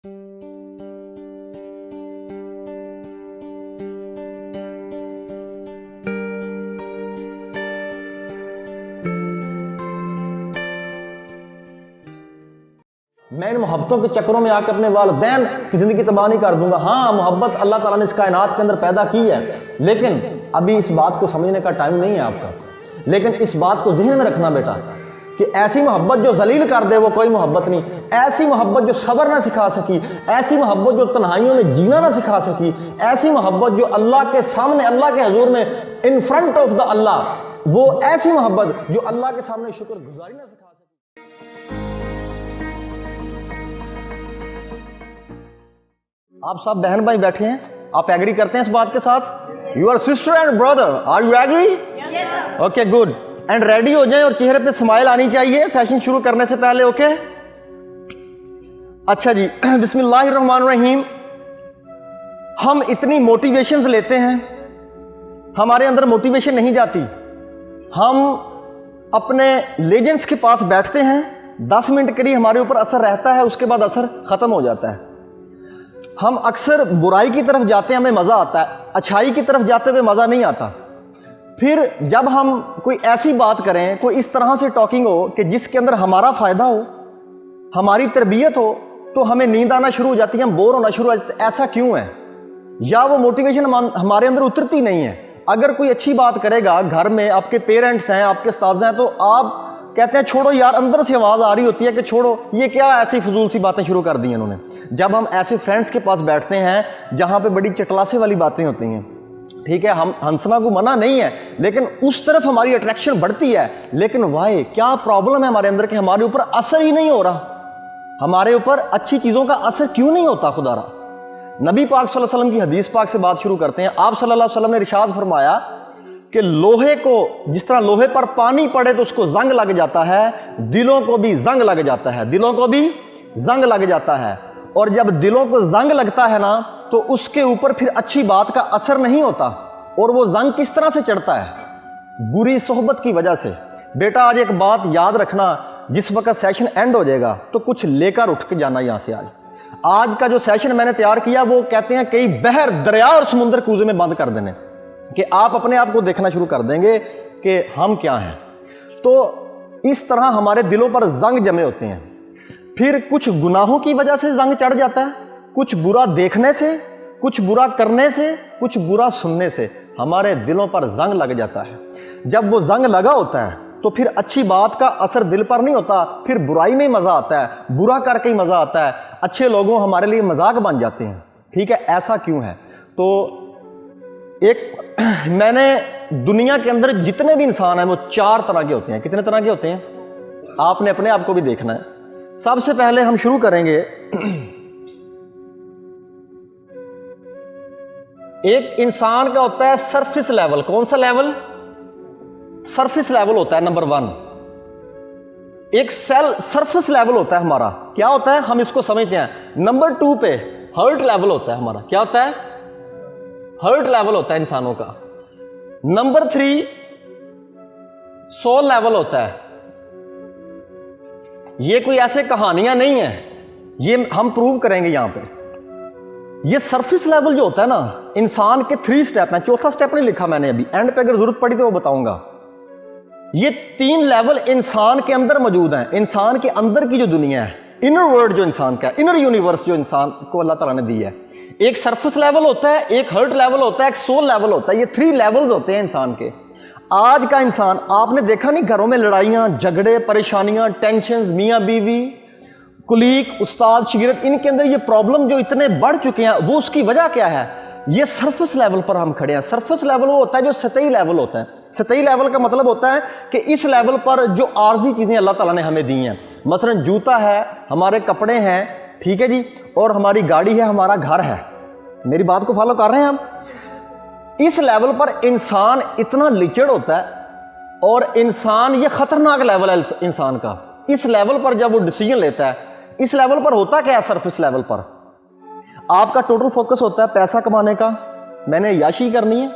मैं इन मोहब्बतों के चक्करों में आकर अपने वालिदैन की ज़िंदगी तबाह नहीं कर दूंगा। हाँ, मोहब्बत अल्लाह ताला ने इस कायनात के अंदर पैदा की है, लेकिन अभी इस बात को समझने का टाइम नहीं है आपका। लेकिन इस बात को जहन में रखना बेटा कि ऐसी मोहब्बत जो जलील कर दे वो कोई मोहब्बत नहीं। ऐसी मोहब्बत जो सब्र ना सिखा सकी, ऐसी मोहब्बत जो तन्हाइयों में जीना ना सिखा सकी, ऐसी मोहब्बत जो अल्लाह के सामने, अल्लाह के हजूर में, इन फ्रंट ऑफ द अल्लाह, वो ऐसी मोहब्बत जो अल्लाह के सामने शुक्र गुजारी ना सिखा सकी। आप सब बहन भाई बैठे हैं, आप एग्री करते हैं इस बात के साथ? Your sister and brother, are you agree? Okay, good and ready हो जाएं और चेहरे पे स्माइल आनी चाहिए सेशन शुरू करने से पहले। ओके, अच्छा जी, बिस्मिल्लाहिर्रहमानिर्रहीम। हम इतनी मोटिवेशंस लेते हैं, हमारे अंदर मोटिवेशन नहीं जाती। हम अपने लेजेंड्स के पास बैठते हैं, 10 मिनट करीब हमारे ऊपर असर रहता है, उसके बाद असर खत्म हो जाता है। हम अक्सर बुराई की तरफ जाते हैं, हमें मज़ा आता है, अच्छाई की तरफ जाते हुए मज़ा नहीं आता। फिर जब हम कोई ऐसी बात करें, कोई इस तरह से टॉकिंग हो कि जिसके अंदर हमारा फ़ायदा हो, हमारी तरबियत हो, तो हमें नींद आना शुरू हो जाती है, हम बोर होना शुरू हो जाते हैं। ऐसा क्यों है? या वो मोटिवेशन हमारे अंदर उतरती नहीं है। अगर कोई अच्छी बात करेगा, घर में आपके पेरेंट्स हैं, आपके उस्ताद हैं, तो आप कहते हैं छोड़ो यार, अंदर से आवाज़ आ रही होती है कि छोड़ो, ये क्या ऐसी फजूल सी बातें शुरू कर दी हैं इन्होंने। जब हम ऐसे फ्रेंड्स के पास बैठते हैं जहाँ पे बड़ी चटलासे वाली बातें होती हैं, ठीक है, हम हंसना को मना नहीं है, लेकिन उस तरफ हमारी अट्रैक्शन बढ़ती है। लेकिन वाई, क्या प्रॉब्लम है हमारे अंदर कि हमारे ऊपर असर ही नहीं हो रहा? हमारे ऊपर अच्छी चीज़ों का असर क्यों नहीं होता? खुदारा नबी पाक सल्लल्लाहु अलैहि वसल्लम की हदीस पाक से बात शुरू करते हैं। आप सल्लल्लाहु अलैहि वसल्लम ने इरशाद फरमाया कि लोहे को, जिस तरह लोहे पर पानी पड़े तो उसको जंग लग जाता है, दिलों को भी जंग लग जाता है, दिलों को भी जंग लग जाता है। और जब दिलों को जंग लगता है ना, तो उसके ऊपर फिर अच्छी बात का असर नहीं होता। और वो जंग किस तरह से चढ़ता है? बुरी सोहबत की वजह से। बेटा, आज एक बात याद रखना, जिस वक्त सेशन एंड हो जाएगा तो कुछ लेकर उठ के जाना यहाँ से। आज का जो सेशन मैंने तैयार किया, वो कहते हैं कई बहर, दरिया और समुद्र कूजे में बंद कर देने, कि आप अपने आप को देखना शुरू कर देंगे कि हम क्या हैं। तो इस तरह हमारे दिलों पर जंग जमे होते हैं। फिर कुछ गुनाहों की वजह से जंग चढ़ जाता है, कुछ बुरा देखने से, कुछ बुरा करने से, कुछ बुरा सुनने से हमारे दिलों पर जंग लग जाता है। जब वो जंग लगा होता है तो फिर अच्छी बात का असर दिल पर नहीं होता, फिर बुराई में ही मज़ा आता है, बुरा करके ही मज़ा आता है, अच्छे लोगों हमारे लिए मजाक बन जाते हैं। ठीक है, ऐसा क्यों है? तो एक मैंने दुनिया के अंदर जितने भी इंसान हैं वो 4 तरह के होते हैं। कितने तरह के होते हैं? आपने अपने आप को भी देखना है। सबसे पहले हम शुरू करेंगे, एक इंसान का होता है सरफेस लेवल। कौन सा लेवल? सरफेस लेवल होता है नंबर 1। एक सेल सरफेस लेवल होता है हमारा, क्या होता है हम इसको समझते हैं। नंबर 2 पे हर्ट लेवल होता है हमारा। क्या होता है? हर्ट लेवल होता है इंसानों का। नंबर 3 सोल लेवल होता है। ये कोई ऐसे कहानियां नहीं है, ये हम प्रूव करेंगे यहां पे। ये सरफेस लेवल जो होता है ना, इंसान के 3 स्टेप हैं। चौथा स्टेप नहीं लिखा मैंने अभी, एंड पे अगर जरूरत पड़ी तो वो बताऊंगा। ये 3 लेवल इंसान के अंदर मौजूद हैं। इंसान के अंदर की जो दुनिया है, इनर वर्ल्ड जो इंसान का है, इनर यूनिवर्स जो इंसान को अल्लाह ताला ने दी है, एक सरफेस लेवल होता है, एक हर्ट लेवल होता है, एक सोल लेवल होता है। ये 3 लेवल्स होते हैं इंसान के। आज का इंसान, आपने देखा नहीं घरों में लड़ाइयाँ, झगड़े, परेशानियाँ, टेंशन, मियाँ बीवी, कुलीग, उस्ताद, शागिर्द, इनके अंदर ये प्रॉब्लम जो इतने बढ़ चुके हैं, वो उसकी वजह क्या है? ये सरफेस लेवल पर हम खड़े हैं। सरफेस लेवल वो होता है जो सतही लेवल होता है। सतही लेवल का मतलब होता है कि इस लेवल पर जो आर्जी चीज़ें अल्लाह ताला ने हमें दी हैं, मसलन जूता है, हमारे कपड़े हैं, ठीक है जी, और हमारी गाड़ी है, हमारा घर है। मेरी बात को फॉलो कर रहे हैं हम? इस लेवल पर इंसान इतना लिचड़ होता है, और इंसान, ये खतरनाक लेवल है इंसान का। इस लेवल पर जब वो डिसीजन लेता है, इस लेवल पर होता क्या है? सरफेस लेवल पर आपका टोटल फोकस होता है पैसा कमाने का, मैंने याशी करनी है,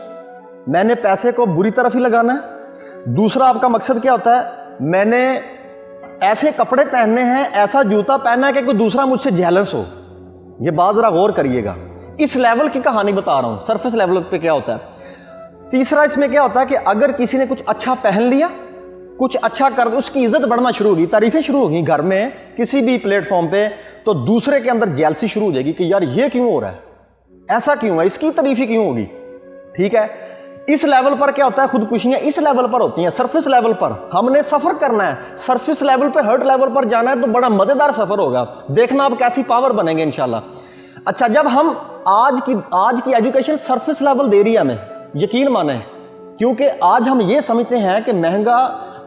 मैंने पैसे को बुरी तरफ ही लगाना है। दूसरा आपका मकसद क्या होता है? मैंने ऐसे कपड़े पहनने हैं, ऐसा जूता पहनना है कि कोई दूसरा मुझसे जेलस हो। ये बात जरा गौर करिएगा, इस लेवल की कहानी बता रहा हूं, सरफेस लेवल पे क्या होता है। तीसरा इसमें क्या होता है कि अगर किसी ने कुछ अच्छा पहन लिया, कुछ अच्छा कर दिया, उसकी इज्जत बढ़ना शुरू होगी, तारीफें शुरू होगी घर में किसी भी प्लेटफॉर्म पे, तो दूसरे के अंदर जेलसी शुरू हो जाएगी कि यार ये क्यों हो रहा है, ऐसा क्यों है, इसकी तारीफें क्यों होगी। ठीक है, इस लेवल पर क्या होता है, खुदकुशियां इस लेवल पर होती हैं। सरफेस लेवल पर हमने सफर करना है, सरफेस लेवल पे हर्ट लेवल पर जाना है तो बड़ा मजेदार सफर होगा, देखना आप कैसी पावर बनेंगे इंशाल्लाह। अच्छा, जब हम आज की एजुकेशन सरफेस लेवल दे रही है हमें, यकीन माने, क्योंकि आज हम ये समझते हैं कि महंगा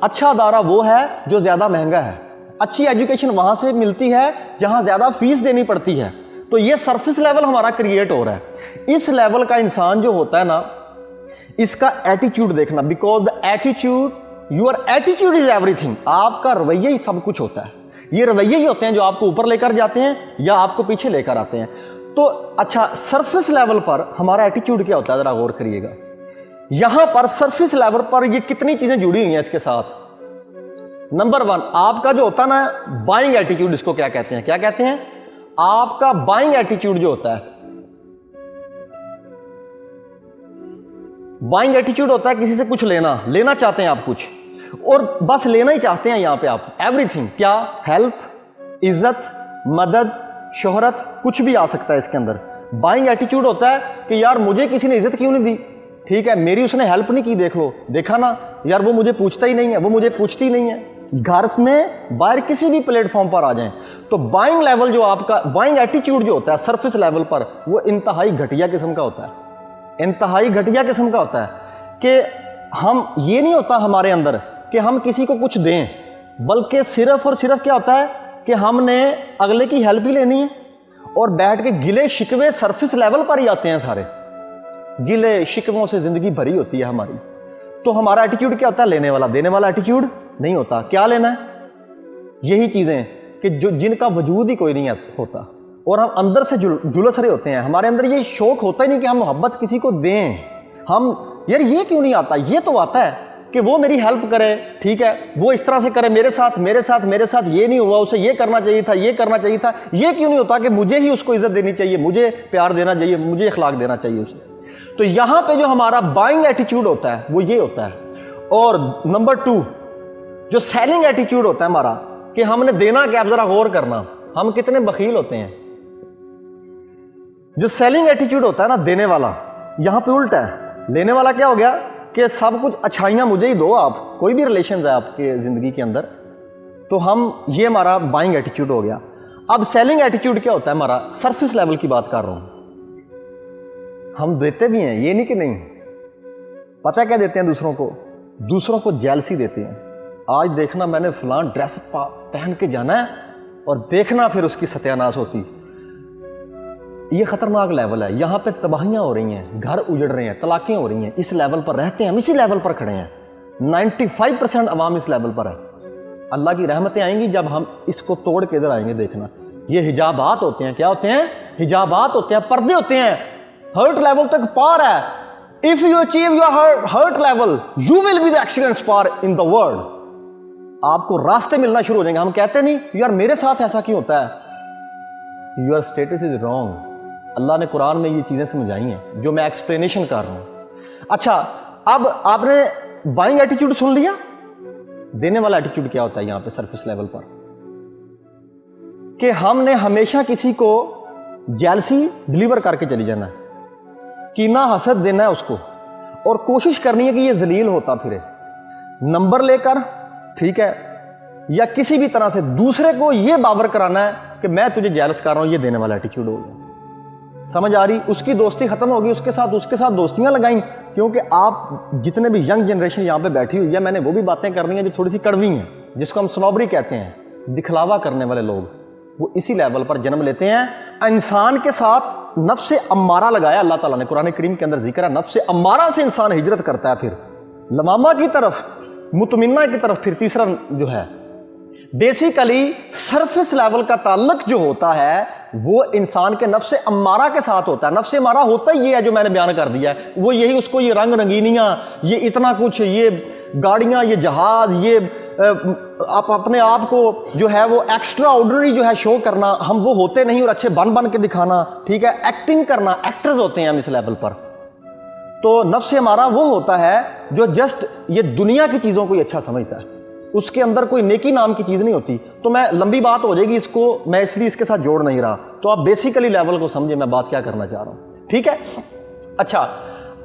अच्छा अदारा वो है जो ज्यादा महंगा है, अच्छी एजुकेशन वहां से मिलती है जहां ज्यादा फीस देनी पड़ती है। तो ये सरफेस लेवल हमारा क्रिएट हो रहा है। इस लेवल का इंसान जो होता है ना, इसका एटीट्यूड देखना, because the attitude, your attitude is everything. आपका रवैया ही सब कुछ होता है। ये रवैये ही होते हैं जो आपको ऊपर लेकर जाते हैं या आपको पीछे लेकर आते हैं। तो अच्छा, सरफेस लेवल पर हमारा एटीट्यूड क्या होता है, जरा गौर करिएगा। यहां पर सरफेस लेवल पर ये कितनी चीजें जुड़ी हुई हैं इसके साथ। नंबर 1, आपका जो होता है ना बाइंग एटीट्यूड, इसको क्या कहते हैं, क्या कहते हैं, आपका बाइंग एटीट्यूड जो होता है, बाइंग एटीट्यूड होता है किसी से कुछ लेना चाहते हैं आप कुछ, और बस लेना ही चाहते हैं यहां पे आप एवरीथिंग। क्या, हेल्प, इज्जत, मदद, शोहरत, कुछ भी आ सकता है इसके अंदर। बाइंग एटीट्यूड होता है कि यार मुझे किसी ने इज्जत क्यों नहीं दी, ठीक है, मेरी उसने हेल्प नहीं की, देख लो, देखा ना यार, वो मुझे पूछता ही नहीं है, वो मुझे पूछती ही नहीं है। घर में बाहर किसी भी प्लेटफॉर्म पर आ जाएं, तो बाइंग लेवल जो आपका, बाइंग एटीट्यूड जो होता है सरफेस लेवल पर, वो इंतहाई घटिया किस्म का होता है, इंतहाई घटिया किस्म का होता है। कि हम, ये नहीं होता हमारे अंदर कि हम किसी को कुछ दें, बल्कि सिर्फ और सिर्फ क्या होता है कि हमने अगले की हेल्प ही लेनी है, और बैठ के गिले शिकवे सरफेस लेवल पर ही आते हैं सारे, गिले शिकवों से जिंदगी भरी होती है हमारी। तो हमारा एटीट्यूड क्या होता है, लेने वाला, देने वाला एटीट्यूड नहीं होता। क्या लेना है, यही चीजें कि जो जिनका वजूद ही कोई नहीं होता, और हम अंदर से जुलस रहे होते हैं, हमारे अंदर ये शौक होता ही नहीं कि हम मोहब्बत किसी को दें। हम यार ये क्यों नहीं आता, ये तो आता है कि वो मेरी हेल्प करे, ठीक है, वो इस तरह से करे मेरे साथ ये नहीं हुआ, उसे ये करना चाहिए था, ये करना चाहिए था। ये क्यों नहीं होता कि मुझे ही उसको इज्जत देनी चाहिए, मुझे प्यार देना चाहिए, मुझे अखलाक देना चाहिए उसे। तो यहां पे जो हमारा बाइंग एटीट्यूड होता है वो ये होता है। और नंबर 2, जो सेलिंग एटीट्यूड होता है हमारा, कि हमने देना क्या, जरा गौर करना, हम कितने बखील होते हैं। जो सेलिंग एटीट्यूड होता है ना, देने वाला, यहां पे उल्टा है। लेने वाला क्या हो गया कि सब कुछ अच्छाइयां मुझे ही दो, आप कोई भी रिलेशन है आपके जिंदगी के अंदर, तो हम, ये हमारा बाइंग एटीट्यूड हो गया। अब सेलिंग एटीट्यूड क्या होता है हमारा, सरफेस लेवल की बात कर रहा हूं। हम देते भी हैं, ये नहीं कि नहीं, पता क्या देते हैं दूसरों को जेलसी देते हैं। आज देखना मैंने फलां ड्रेस पहन के जाना है, और देखना फिर उसकी सत्यानाश होती। ये खतरनाक लेवल है, यहां पे तबाहियां हो रही हैं, घर उजड़ रहे हैं, तलाकें हो रही हैं, इस लेवल पर रहते हैं, हम इसी लेवल पर खड़े हैं। 95% अवाम इस लेवल पर है। अल्लाह की रहमतें आएंगी जब हम इसको तोड़ के इधर आएंगे, देखना। ये हिजाबात होते हैं, क्या होते हैं, हिजाबात होते हैं, पर्दे होते हैं, हर्ट लेवल तक पार है। If you achieve your heart level, you will be the excellence par in the world. आपको रास्ते मिलना शुरू हो जाएंगे। हम कहते नहीं यार मेरे साथ ऐसा क्यों होता है, योर स्टेटस इज रॉन्ग। अल्लाह ने कुरान में ये चीजें समझाई हैं जो मैं एक्सप्लेनेशन कर रहा हूं। अच्छा, अब आपने बाइंग एटीट्यूड सुन लिया। देने वाला एटीट्यूड क्या होता है यहां पे सरफेस लेवल पर, कि हमने हमेशा किसी को जेलसी डिलीवर करके चली जाना है, कीना हसद देना है उसको, और कोशिश करनी है कि ये जलील होता फिरे, नंबर लेकर, ठीक है, या किसी भी तरह से दूसरे को ये बावर कराना है कि मैं तुझे जेलस कर रहा हूं। ये देने वाला एटीट्यूड हो गया। समझ आ रही, उसकी दोस्ती खत्म होगी, उसके साथ दोस्तियां लगाई। क्योंकि आप जितने भी यंग जनरेशन यहां पे बैठी हुई है, मैंने वो भी बातें करनी है जो थोड़ी सी कड़वी हैं, जिसको हम स्नोबरी कहते हैं, दिखलावा करने वाले लोग, वो इसी लेवल पर जन्म लेते हैं। इंसान के साथ नफ्स अम्मारा लगाया अल्लाह ताला ने, कुरान करीम के अंदर जिक्र है, नफ्स अम्मारा से इंसान हिजरत करता है, फिर लमामा की तरफ, मुतमिन्ना की तरफ, फिर तीसरा जो है। बेसिकली सरफेस लेवल का ताल्लुक जो होता है वो इंसान के नफ्स अम्मारा के साथ होता है। नफ्स अम्मारा होता ही ये है जो मैंने बयान कर दिया है, वो यही, उसको ये रंग रंगीनियाँ, ये इतना कुछ, ये गाड़ियाँ, ये जहाज, ये आप अपने आप को जो है वो एक्स्ट्रा ऑर्डिनरी जो है शो करना, हम वो होते नहीं और अच्छे बन बन के दिखाना, ठीक है, एक्टिंग करना, एक्टर्स होते हैं हम इस लेवल पर। तो नफ्स हमारा वो होता है जो जस्ट ये दुनिया की चीज़ों को ही अच्छा समझता है, उसके अंदर कोई नेकी नाम की चीज़ नहीं होती। तो मैं लंबी बात हो जाएगी, इसको मैं इसलिए इसके साथ जोड़ नहीं रहा, तो आप बेसिकली लेवल को समझे मैं बात क्या करना चाह रहा हूँ, ठीक है। अच्छा,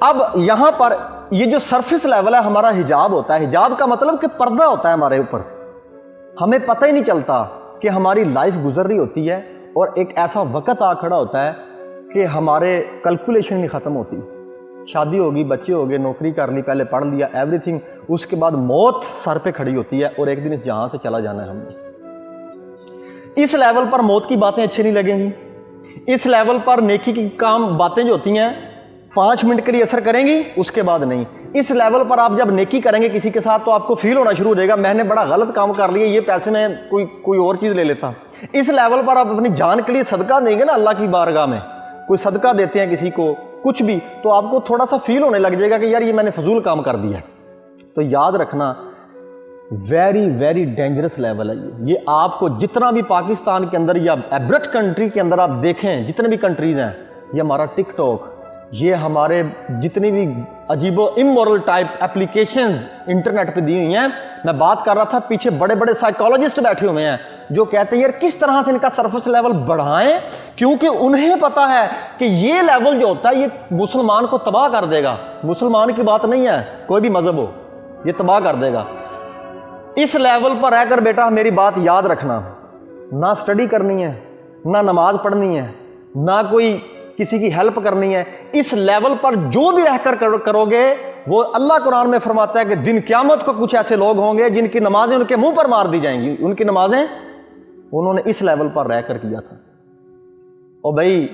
अब यहाँ पर ये जो सरफेस लेवल है हमारा हिजाब होता है। हिजाब का मतलब कि पर्दा होता है हमारे ऊपर, हमें पता ही नहीं चलता कि हमारी लाइफ गुजर रही होती है और एक ऐसा वक्त आ खड़ा होता है कि हमारे कैलकुलेशन नहीं ख़त्म होती। शादी होगी, बच्चे हो गए, नौकरी कर ली, पहले पढ़ लिया, एवरीथिंग, उसके बाद मौत सर पे खड़ी होती है और एक दिन इस जहां से चला जाना है हमने। इस लेवल पर मौत की बातें अच्छी नहीं लगेंगी, इस लेवल पर नेकी की काम बातें जो होती हैं 5 मिनट के लिए असर करेंगी, उसके बाद नहीं। इस लेवल पर आप जब नेकी करेंगे किसी के साथ तो आपको फील होना शुरू हो जाएगा, मैंने बड़ा गलत काम कर लिया, ये पैसे में कोई और चीज़ ले लेता। इस लेवल पर आप अपनी जान के लिए सदका देंगे ना अल्लाह की बारगाह में, कोई सदका देते हैं किसी को कुछ भी, तो आपको थोड़ा सा फील होने लग जाएगा कि यार ये मैंने फजूल काम कर दिया। तो याद रखना, वेरी वेरी डेंजरस लेवल है ये आपको जितना भी पाकिस्तान के अंदर या एब्रट कंट्री के अंदर आप देखें, जितने भी कंट्रीज हैं, ये हमारा टिकटॉक, ये हमारे जितनी भी अजीबो इमोरल टाइप एप्लीकेशंस इंटरनेट पे दी हुई हैं। मैं बात कर रहा था, पीछे बड़े बड़े साइकोलॉजिस्ट बैठे हुए हैं जो कहते हैं यार किस तरह से इनका सरफेस लेवल बढ़ाएं, क्योंकि उन्हें पता है कि ये लेवल जो होता है ये मुसलमान को तबाह कर देगा। मुसलमान की बात नहीं है, कोई भी मजहब हो, ये तबाह कर देगा। इस लेवल पर रहकर बेटा मेरी बात याद रखना, ना स्टडी करनी है, ना नमाज पढ़नी है, ना कोई किसी की हेल्प करनी है। इस लेवल पर जो भी रहकर करोगे, वो अल्लाह कुरान में फरमाता है कि दिन क़यामत को कुछ ऐसे लोग होंगे जिनकी नमाजें उनके मुंह पर मार दी जाएंगी। उनकी नमाजें उन्होंने इस लेवल पर रहकर किया था। और भाई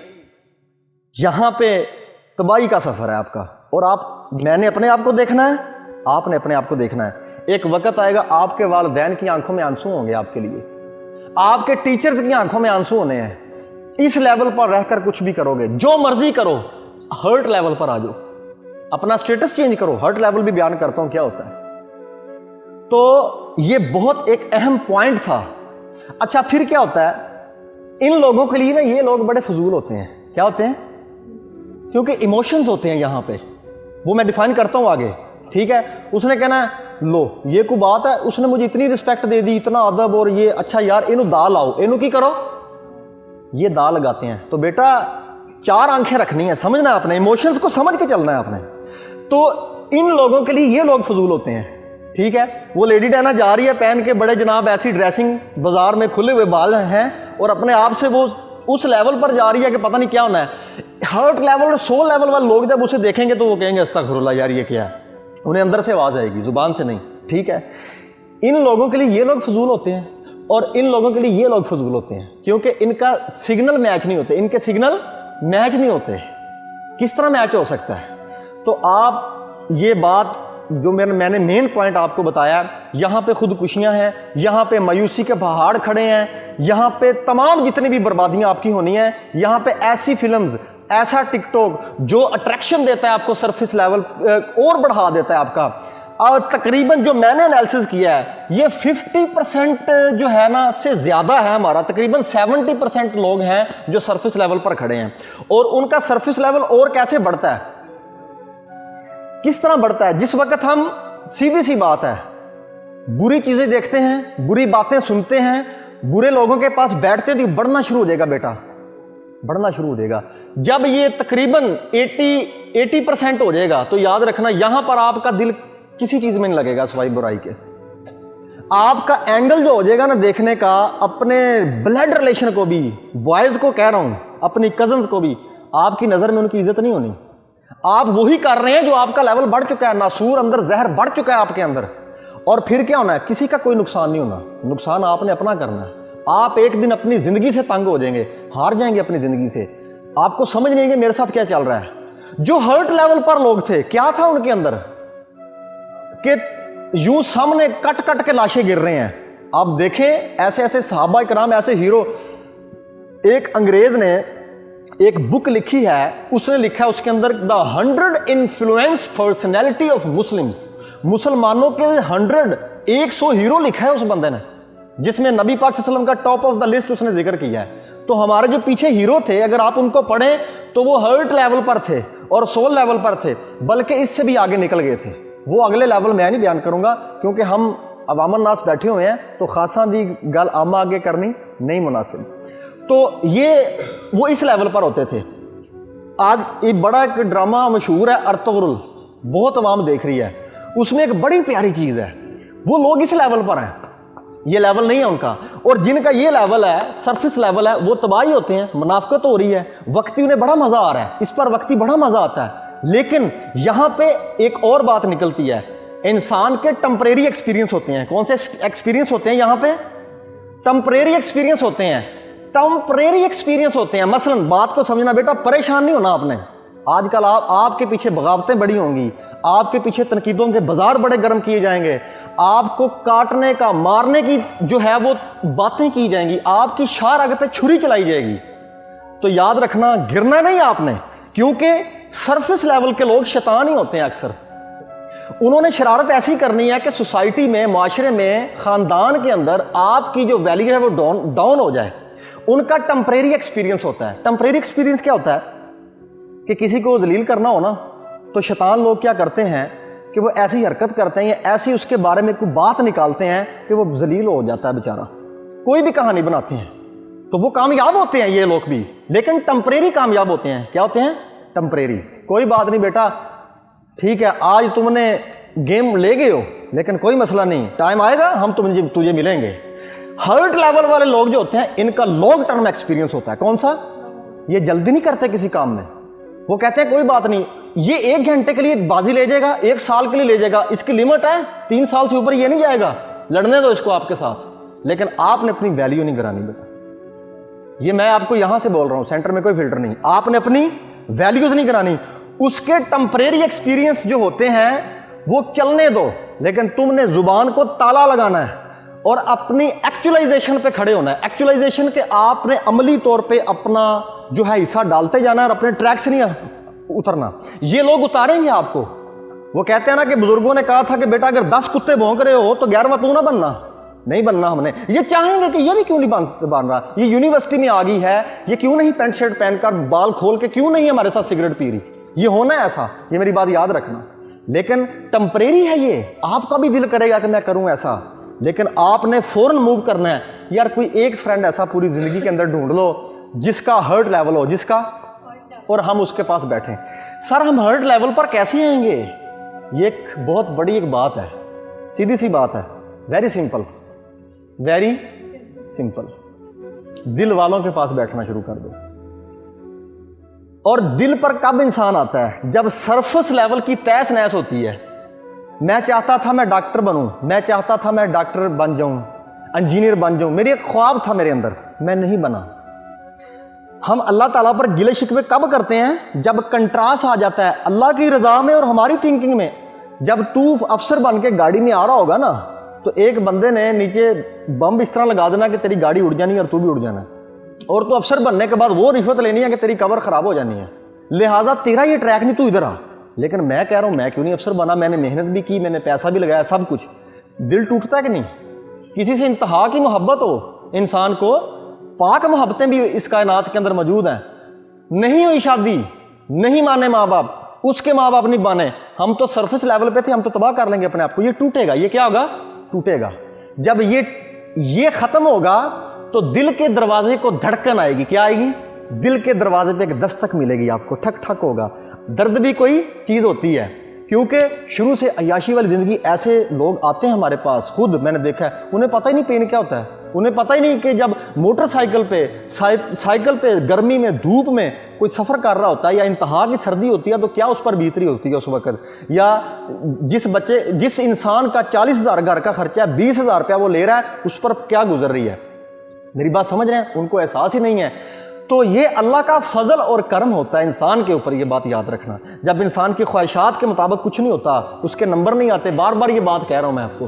यहां पे तबाही का सफर है आपका, और मैंने अपने आप को देखना है, आपने अपने आप को देखना है। एक वक्त आएगा आपके वालिदैन की आंखों में आंसू होंगे आपके लिए, आपके टीचर्स की आंखों में आंसू होने हैं। इस लेवल पर रहकर कुछ भी करोगे, जो मर्जी करो, हर्ट लेवल पर आ जाओ, अपना स्टेटस चेंज करो। हर्ट लेवल भी बयान करता हूं क्या होता है। तो ये बहुत एक अहम पॉइंट था। अच्छा, फिर क्या होता है, इन लोगों के लिए ना ये लोग बड़े फजूल होते हैं। क्या होते हैं? क्योंकि इमोशंस होते हैं यहां पे, वो मैं डिफाइन करता हूं आगे, ठीक है। उसने कहना है लो ये कोई बात है, उसने मुझे इतनी रिस्पेक्ट दे दी, इतना अदब, और ये अच्छा यार इनू दाल आओ, इनू की करो, ये दाल लगाते हैं। तो बेटा 4 आंखें रखनी है, समझना है अपने इमोशंस को, समझ के चलना है आपने। तो इन लोगों के लिए ये लोग फजूल होते हैं, ठीक है। वो लेडी डायना जा रही है पहन के बड़े जनाब ऐसी ड्रेसिंग, बाजार में खुले हुए बाल हैं, और अपने आप से वो उस लेवल पर जा रही है कि पता नहीं क्या होना है। हर्ट लेवल और सोल लेवल वाले लोग जब उसे देखेंगे तो वो कहेंगे अस्तगफिरुल्लाह यार ये क्या है, उन्हें अंदर से आवाज आएगी, जुबान से नहीं, ठीक है। इन लोगों के लिए ये लोग फजूल होते हैं और इन लोगों के लिए ये लोग फजूल होते हैं, क्योंकि इनका सिग्नल मैच नहीं होते, इनके सिग्नल मैच नहीं होते। किस तरह मैच हो सकता है? तो आप ये बात जो मैंने मेन पॉइंट आपको बताया, यहाँ पे खुदकुशियाँ हैं, यहाँ पे मायूसी के पहाड़ खड़े हैं, यहाँ पे तमाम जितनी भी बर्बादियाँ आपकी होनी है, यहाँ पे ऐसी फिल्म्स, ऐसा टिकटॉक जो अट्रैक्शन देता है आपको, सरफेस लेवल और बढ़ा देता है आपका। और तकरीबन जो मैंने एनालिसिस किया है, ये 50% जो है ना से ज़्यादा है हमारा, तकरीबन 70% लोग हैं जो सरफेस लेवल पर खड़े हैं। और उनका सरफेस लेवल और कैसे बढ़ता है, किस तरह बढ़ता है? जिस वक्त हम, सीधी सी बात है, बुरी चीज़ें देखते हैं, बुरी बातें सुनते हैं, बुरे लोगों के पास बैठते तो बढ़ना शुरू हो जाएगा बेटा, बढ़ना शुरू हो जाएगा। जब ये तकरीबन 80% हो जाएगा तो याद रखना यहां पर आपका दिल किसी चीज में नहीं लगेगा सिवाय बुराई के। आपका एंगल जो हो जाएगा ना देखने का, अपने ब्लड रिलेशन को भी, बॉयज को कह रहा हूं, अपनी कजन्स को भी, आपकी नजर में उनकी इज्जत नहीं होनी। आप वही कर रहे हैं जो आपका लेवल बढ़ चुका है, नासूर अंदर जहर बढ़ चुका है आपके अंदर। और फिर क्या होना है, किसी का कोई नुकसान नहीं होना, नुकसान आपने अपना करना है। आप एक दिन अपनी जिंदगी से तंग हो जाएंगे, हार जाएंगे अपनी जिंदगी से, आपको समझ नहीं आएगी मेरे साथ क्या चल रहा है। जो हर्ट लेवल पर लोग थे, क्या था उनके अंदर कि यूं सामने कट कट के लाशें गिर रहे हैं। आप देखें ऐसे ऐसे सहाबा इकराम, ऐसे हीरो, एक अंग्रेज ने एक बुक लिखी है, उसने लिखा है उसके अंदर the 100 influence personality of Muslims. मुसलमानों के 100 हीरो लिखा है उस बंदे ने, जिसमें नबी पाक सल्लल्लाहु अलैहि वसल्लम का टॉप ऑफ द लिस्ट उसने जिक्र किया है। तो हमारे जो पीछे हीरो थे, अगर आप उनको पढ़ें तो वो हार्ट लेवल पर थे और सोल लेवल पर थे, बल्कि इससे भी आगे निकल गए थे। वो अगले लेवल मैं नहीं बयान करूंगा, क्योंकि हम अवामन नास बैठे हुए हैं, तो खासा दी गल आमा आगे करनी नहीं मुनासिब। तो ये वो इस लेवल पर होते थे। आज एक बड़ा एक ड्रामा मशहूर है अर्तुगरुल, बहुत आवाम देख रही है, उसमें एक बड़ी प्यारी चीज़ है, वो लोग इस लेवल पर हैं, ये लेवल नहीं है उनका। और जिनका ये लेवल है, सरफेस लेवल है, वो तबाही होते हैं, मुनाफकत हो रही है, वक्ती उन्हें बड़ा मज़ा आ रहा है, इस पर वक्ती बड़ा मज़ा आता है। लेकिन यहाँ पे एक और बात निकलती है, इंसान के टेम्परेरी एक्सपीरियंस होते हैं। कौन से एक्सपीरियंस होते हैं यहाँ पे? टेम्परेरी एक्सपीरियंस होते हैं, टेम्परेरी एक्सपीरियंस होते हैं। मसलन बात को समझना बेटा, परेशान नहीं होना आपने। आजकल आपके पीछे बगावतें बड़ी होंगी, आपके पीछे तनकीदों के बाजार बड़े गर्म किए जाएंगे, आपको काटने का मारने की जो है वो बातें की जाएंगी, आपकी शार आगे पे छुरी चलाई जाएगी। तो याद रखना, गिरना नहीं आपने, क्योंकि सरफेस लेवल के लोग शैतान ही होते हैं अक्सर। उन्होंने शरारत ऐसी करनी है कि सोसाइटी में, माशरे में, ख़ानदान के अंदर आपकी जो वैल्यू है वो डाउन हो जाए। उनका टेम्परेरी एक्सपीरियंस होता है। टेम्परेरी एक्सपीरियंस क्या होता है कि किसी को जलील करना हो ना, तो शैतान लोग क्या करते हैं कि वो ऐसी हरकत करते हैं या ऐसी उसके बारे में कोई बात निकालते हैं कि वो जलील हो जाता है बेचारा। कोई भी कहानी बनाते हैं तो वो कामयाब होते हैं ये लोग भी, लेकिन टेम्परेरी कामयाब होते हैं। क्या होते हैं? टेम्परेरी। कोई बात नहीं बेटा, ठीक है, आज तुमने गेम ले गए हो, लेकिन कोई मसला नहीं, टाइम आएगा हम तुझे मिलेंगे। हर्ट लेवल वाले लोग जो होते हैं, इनका लॉन्ग टर्म एक्सपीरियंस होता है। कौन सा? ये जल्दी नहीं करते किसी काम में। वो कहते हैं कोई बात नहीं, ये 1 घंटे के लिए बाजी ले जाएगा, 1 साल के लिए ले जाएगा, इसकी लिमिट है, 3 साल से ऊपर ये नहीं जाएगा, लड़ने दो इसको आपके साथ। लेकिन आपने अपनी वैल्यू नहीं गिरानी बेटा। ये मैं आपको यहां से बोल रहा हूं, सेंटर में कोई फिल्टर नहीं। आपने अपनी वैल्यूज नहीं गिरानी। उसके टेम्परेरी एक्सपीरियंस जो होते हैं वो चलने दो, लेकिन तुमने जुबान को ताला लगाना है और अपनी एक्चुअलाइजेशन पे खड़े होना है। एक्चुअलाइजेशन के आपने अमली तौर पे अपना जो है हिस्सा डालते जाना है और अपने ट्रैक से नहीं उतरना। ये लोग उतारेंगे आपको। वो कहते हैं ना कि बुजुर्गों ने कहा था कि बेटा अगर 10 कुत्ते भौंक रहे हो तो 11वां तू ना बनना। नहीं बनना हमने। ये चाहेंगे कि ये भी क्यों नहीं बांध रहा, ये यूनिवर्सिटी में आ गई है, ये क्यों नहीं पैंट शर्ट पहनकर बाल खोल के क्यों नहीं हमारे साथ सिगरेट पी रही। ये होना है ऐसा, ये मेरी बात याद रखना। लेकिन टेम्परेरी है ये। आपका भी दिल करेगा कि मैं करूं ऐसा, लेकिन आपने फौरन मूव करना है। यार कोई एक फ्रेंड ऐसा पूरी जिंदगी के अंदर ढूंढ लो जिसका हर्ट लेवल हो, जिसका, और हम उसके पास बैठे। सर हम हर्ट लेवल पर कैसे आएंगे? ये एक बहुत बड़ी एक बात है, सीधी सी बात है, वेरी सिंपल, वेरी सिंपल। दिल वालों के पास बैठना शुरू कर दो। और दिल पर कब इंसान आता है? जब सरफेस लेवल की तहस नहस होती है। मैं चाहता था मैं डॉक्टर बनूं, मैं चाहता था मैं डॉक्टर बन जाऊं, इंजीनियर बन जाऊं, मेरी एक ख्वाब था मेरे अंदर, मैं नहीं बना। हम अल्लाह ताला पर गिले शिकवे कब करते हैं? जब कंट्रास्ट आ जाता है अल्लाह की रजा में और हमारी थिंकिंग में। जब तू अफसर बन के गाड़ी में आ रहा होगा ना, तो एक बंदे ने नीचे बम इस तरह लगा देना कि तेरी गाड़ी उड़ जानी है और तू भी उड़ जाना, और तू अफसर बनने के बाद वो रिश्वत लेनी है कि तेरी कवर खराब हो जानी है, लिहाजा तेरा ये ट्रैक नहीं, तू इधर आ। लेकिन मैं कह रहा हूं मैं क्यों नहीं अफसर बना, मैंने मेहनत भी की, मैंने पैसा भी लगाया, सब कुछ। दिल टूटता है कि नहीं? किसी से इंतहा की मोहब्बत हो इंसान को, पाक मोहब्बतें भी इस कायनात के अंदर मौजूद हैं। नहीं हुई शादी, नहीं माने माँ बाप, उसके माँ बाप नहीं माने, हम तो सरफेस लेवल पे थे, हम तो तबाह कर लेंगे अपने आप को। ये टूटेगा, ये क्या होगा? टूटेगा। जब ये खत्म होगा तो दिल के दरवाजे को धड़कन आएगी। क्या आएगी? दिल के दरवाजे पे एक दस्तक मिलेगी आपको, ठक ठक होगा। दर्द भी कोई चीज होती है, क्योंकि शुरू से अय्याशी वाली जिंदगी। ऐसे लोग आते हैं हमारे पास, खुद मैंने देखा है, उन्हें पता ही नहीं पेन क्या होता है, उन्हें पता ही नहीं कि जब मोटरसाइकिल पे साइकिल पे गर्मी में धूप में कोई सफ़र कर रहा होता है या इंतहा की सर्दी होती है तो क्या उस पर बीत रही होती है उस वक्त। या जिस इंसान का 40,000 घर का खर्चा है, 20,000 रुपया वो ले रहा है, उस पर क्या गुजर रही है। मेरी बात समझ रहे हैं? उनको एहसास ही नहीं है। तो ये अल्लाह का फजल और करम होता है इंसान के ऊपर, ये बात याद रखना। जब इंसान की ख्वाहिशात के मुताबिक कुछ नहीं होता, उसके नंबर नहीं आते, बार बार ये बात कह रहा हूं मैं आपको,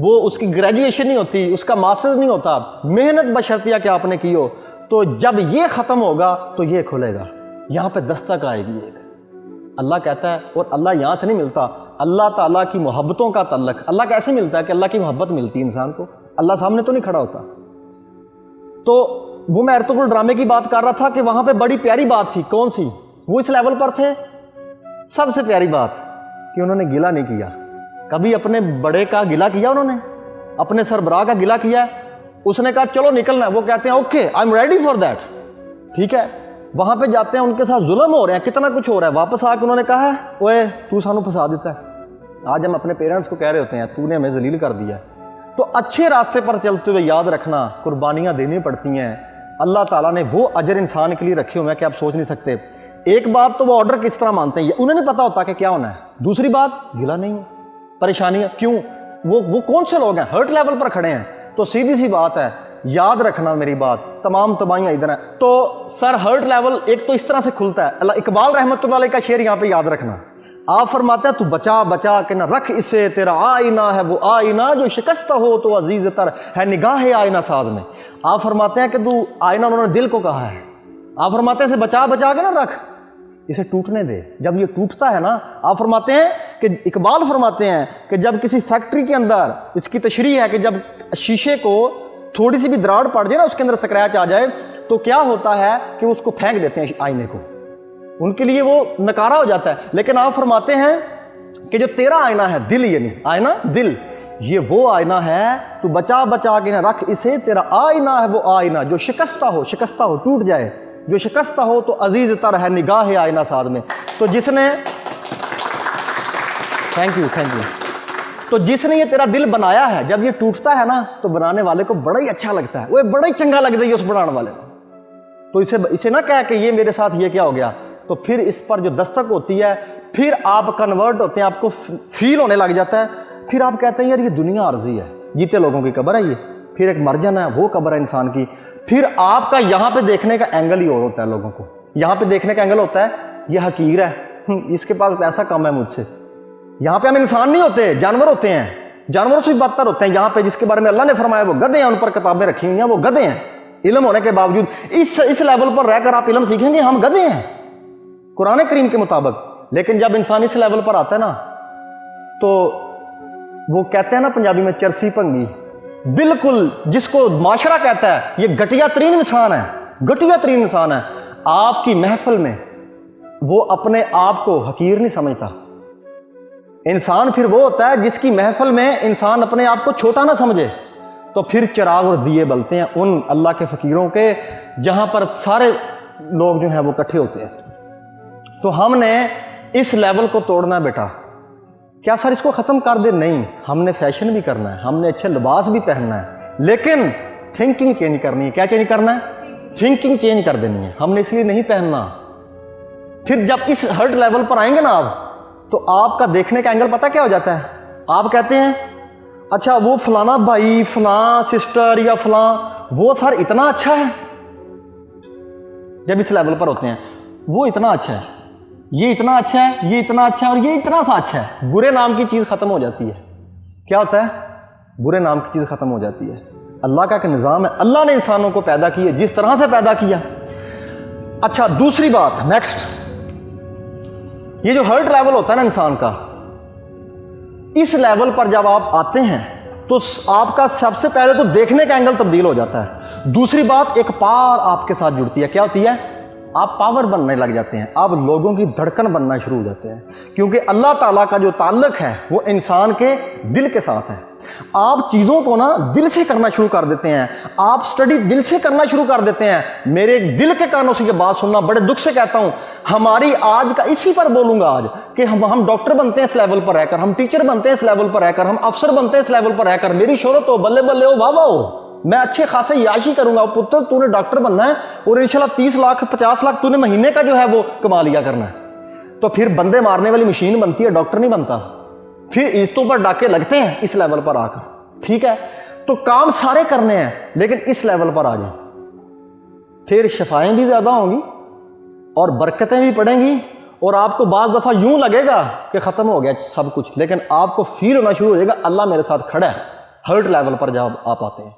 वो उसकी ग्रेजुएशन नहीं होती, उसका मास्टर्स नहीं होता, मेहनत बशर्तिया कि आपने की हो, तो जब ये ख़त्म होगा तो ये खुलेगा, यहाँ पे दस्तक आएगी एक। अल्लाह कहता है, और अल्लाह यहाँ से नहीं मिलता, अल्लाह ताला की मोहब्बतों का तल्लक। अल्लाह कैसे मिलता है कि अल्लाह की मोहब्बत मिलती है इंसान को, अल्लाह सामने तो नहीं खड़ा होता। तो वो मैं अर्तुगरुल ड्रामे की बात कर रहा था कि वहाँ पे बड़ी प्यारी बात थी। कौन सी? वो इस लेवल पर थे, सबसे प्यारी बात कि उन्होंने गिला नहीं किया। कभी अपने बड़े का गिला किया उन्होंने? अपने सरबराह का गिला किया? उसने कहा चलो निकलना है, वो कहते हैं okay I am ready for that. ठीक है, वहां पे जाते हैं, उनके साथ जुल्म हो रहे हैं, कितना कुछ हो रहा है। वापस आके उन्होंने कहा है ओए तू सानू फंसा देता है। आज हम अपने पेरेंट्स को कह रहे होते हैं तूने हमें जलील कर दिया। तो अच्छे रास्ते पर चलते हुए याद रखना कुर्बानियां देनी पड़ती हैं। अल्लाह ताला ने वो अजर इंसान के लिए रखे हुए हैं कि आप सोच नहीं सकते। एक बात तो वो ऑर्डर किस तरह मानते हैं, उन्हें नहीं पता होता कि क्या होना है। दूसरी बात, गिला नहीं है, परेशानी है। क्यों? वो कौन से लोग हैं? हर्ट लेवल पर खड़े हैं। तो सीधी सी बात है, याद रखना मेरी बात, तमाम तबाहियां इधर है। तो सर हर्ट लेवल एक तो इस तरह से खुलता है। अल्लाह इकबाल रहमतुल्लाह अलैह का शेर यहाँ पे याद रखना। आप फरमाते हैं तू बचा बचा के ना रख इसे, तेरा आईना है वो आईना जो शिकस्त हो तो अजीज तर है निगाह आईना साज में। आप फरमाते हैं कि तू आईना, उन्होंने दिल को कहा है। आप फरमाते हैं इसे बचा बचा के ना रख, इसे टूटने दे। जब ये टूटता है ना, आप फरमाते हैं कि इकबाल फरमाते हैं कि जब किसी फैक्ट्री के अंदर, इसकी तशरीह है कि जब शीशे को थोड़ी सी भी दरार पड़ जाए ना, उसके अंदर स्क्रैच आ जाए, तो क्या होता है कि उसको फेंक देते हैं आईने को, उनके लिए वो नकारा हो जाता है। लेकिन आप फरमाते हैं कि जो तेरा आईना है दिल, यानी आईना दिल, ये वो आईना है, तू बचा बचा के ना रख इसे, तेरा आईना है वो आईना जो शिकस्ता हो टूट जाए, जो शिकस्ता हो तो अजीज तर है निगाह आईना साथ में। तो जिसने थैंक यू तो जिसने ये तेरा दिल बनाया है, जब ये टूटता है ना तो बनाने वाले को बड़ा ही अच्छा लगता है, वो बड़ा ही चंगा लगता है उस बनाने वाले को। तो इसे ना कह कि ये मेरे साथ ये क्या हो गया, तो फिर इस पर जो दस्तक होती है, फिर आप कन्वर्ट होते हैं, आपको फील होने लग जाता है। फिर आप कहते हैं यार ये दुनिया आर्जी है, जीते लोगों की कब्र है ये, फिर एक मर जाना है वो कब्र है इंसान की। फिर आपका यहाँ पे देखने का एंगल ही और होता है, लोगों को यहाँ पे देखने का एंगल होता है ये हकीर है, इसके पास पैसा कम है मुझसे। यहाँ पे हम इंसान नहीं होते, जानवर होते हैं, जानवरों से भी बदतर होते हैं। यहाँ पे जिसके बारे में अल्लाह ने फरमाया वो गधे हैं, उन पर किताबें रखी हुई हैं, वो गधे हैं। इल्म होने के बावजूद इस लेवल पर रहकर आप इल्म सीखेंगे हम गधे हैं कुरान करीम के मुताबिक। लेकिन जब इंसान इस लेवल पर आता है ना, तो वो कहते हैं ना पंजाबी में चरसी भंगी, बिल्कुल जिसको माशरा कहता है ये घटिया तरीन इंसान है, घटिया तरीन इंसान है। आपकी महफिल में वो अपने आप को हकीर नहीं समझता। इंसान फिर वो होता है जिसकी महफिल में इंसान अपने आप को छोटा ना समझे। तो फिर चिराग और दिए बलते हैं उन अल्लाह के फकीरों के, जहां पर सारे लोग जो हैं वो इकट्ठे होते हैं। तो हमने इस लेवल को तोड़ना है बेटा। क्या सर इसको ख़त्म कर दे? नहीं, हमने फैशन भी करना है, हमने अच्छे लिबास भी पहनना है, लेकिन थिंकिंग चेंज करनी है। क्या चेंज करना है? थिंकिंग चेंज कर देनी है। हमने इसलिए नहीं पहनना। फिर जब इस हर्ट लेवल पर आएंगे ना आप, तो आपका देखने का एंगल पता क्या हो जाता है? आप कहते हैं अच्छा वो फलाना भाई, फलां सिस्टर या फलां, वो सर इतना अच्छा है। जब इस लेवल पर होते हैं वो इतना अच्छा है, ये इतना अच्छा है, ये इतना अच्छा है और ये इतना सा अच्छा है। बुरे नाम की चीज़ ख़त्म हो जाती है। क्या होता है? बुरे नाम की चीज़ ख़त्म हो जाती है। अल्लाह का एक निज़ाम है, अल्लाह ने इंसानों को पैदा किया जिस तरह से पैदा किया। अच्छा दूसरी बात, नेक्स्ट, ये जो हर्ट लेवल होता है ना इंसान का, इस लेवल पर जब आप आते हैं तो आपका सबसे पहले तो देखने का एंगल तब्दील हो जाता है। दूसरी बात, एक पावर आपके साथ जुड़ती है। क्या होती है? आप पावर बनने लग जाते हैं, आप लोगों की धड़कन बनना शुरू हो जाते हैं, क्योंकि अल्लाह ताला का जो ताल्लुक है वो इंसान के दिल के साथ है। आप चीज़ों को ना दिल से करना शुरू कर देते हैं, आप स्टडी दिल से करना शुरू कर देते हैं। मेरे दिल के कानों से ये बात सुनना, बड़े दुख से कहता हूँ, हमारी आज का इसी पर बोलूँगा आज कि हम डॉक्टर बनते हैं इस लेवल पर रहकर, हम टीचर बनते हैं इस लेवल पर रहकर, हम अफसर बनते हैं इस लेवल पर रहकर, मेरी शोहरत हो, बल्ले बल्ले हो, वाह वाह हो, मैं अच्छे खासे याशी करूंगा। पुत्र तूने डॉक्टर बनना है और इंशाल्लाह 30 लाख 50 लाख तूने महीने का जो है वो कमा लिया करना है। तो फिर बंदे मारने वाली मशीन बनती है, डॉक्टर नहीं बनता। फिर इज्जतों पर डाके लगते हैं इस लेवल पर आकर। ठीक है, तो काम सारे करने हैं, लेकिन इस लेवल पर आ जाए, फिर शफाएं भी ज्यादा होंगी और बरकतें भी पड़ेंगी, और आपको बाज़ दफ़ा यूं लगेगा कि ख़त्म हो गया सब कुछ, लेकिन आपको फील होना शुरू हो जाएगा अल्लाह मेरे साथ खड़ा है। हर्ट लेवल पर जब आप आते हैं